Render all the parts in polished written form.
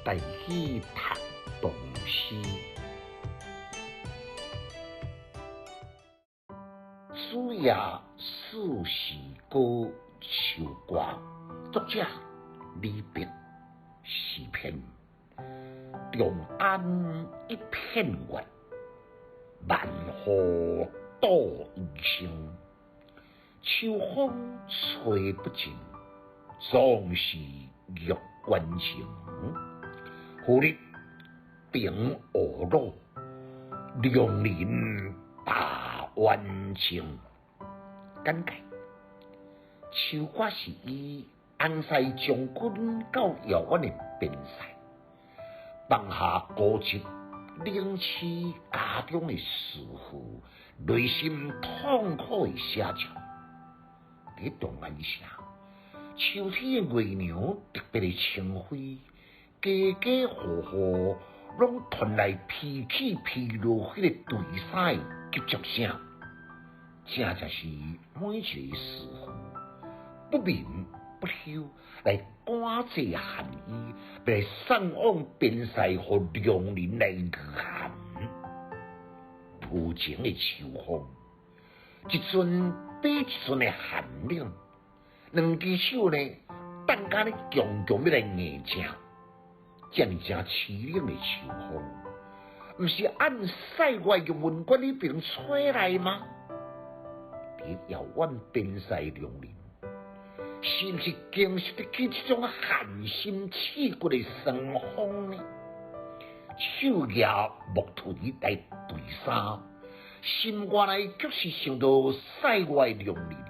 带去读唐诗。子夜四时歌，秋歌。作者李白。诗篇：长安一片月，万户度余生。秋风吹不尽，壮士玉关情。忽日平湖路，良人把冤情。简介：秋歌是以安西将军到遥远的边塞，放下孤寂冷凄家中的思妇，内心痛苦的写照。在长安城，秋天的月娘特别的清辉，家家户户拢传来披起披落迄个对衫的急促声，正是每一个思妇不眠不休来赶这寒衣，来送往边塞，和良人来御寒。无情的秋风，一阵比一阵的寒冷，两只手呢，等甲咧强强要来硬正，这样凄冷的秋风，不是按塞外嘅文馆里边吹来吗？在遥远边塞良人，是不是经受得起这种寒心刺骨的霜风呢？手拿木锤来对衫，心外内却是想到塞外良人。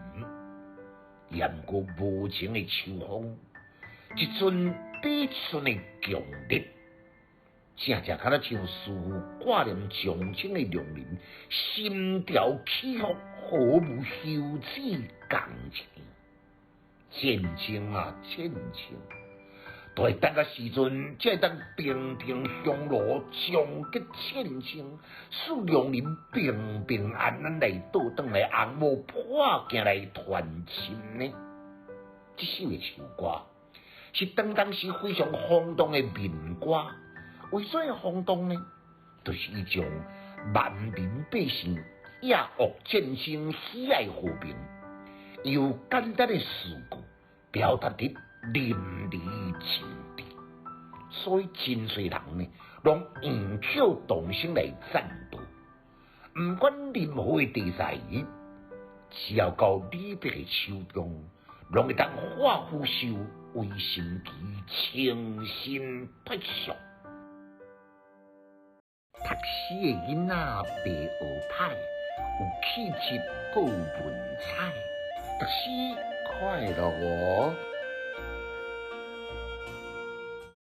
严过无情的秋风，一阵比一阵的强烈，正像像似挂念长情的良人，心潮起伏，毫无休止共情。渐渐啊，渐渐，都会等个时阵，才会当平定香炉，终结战争，使良人平平安安来倒转来，红幕破镜来团亲呢。这首的秋歌是当时非常轰动的民歌。为什么轰动呢？就是一种万民百姓夜恶战争，喜爱和平，由简单的诗句表达得淋漓尽致，所以真侪人呢，拢用口动声来赞叹。不管任何的题材，只要到李白的手中，拢会当化腐朽为神奇，清新脱俗。读诗的囡仔袂学歹，有气质，还有文采。读诗快乐哦！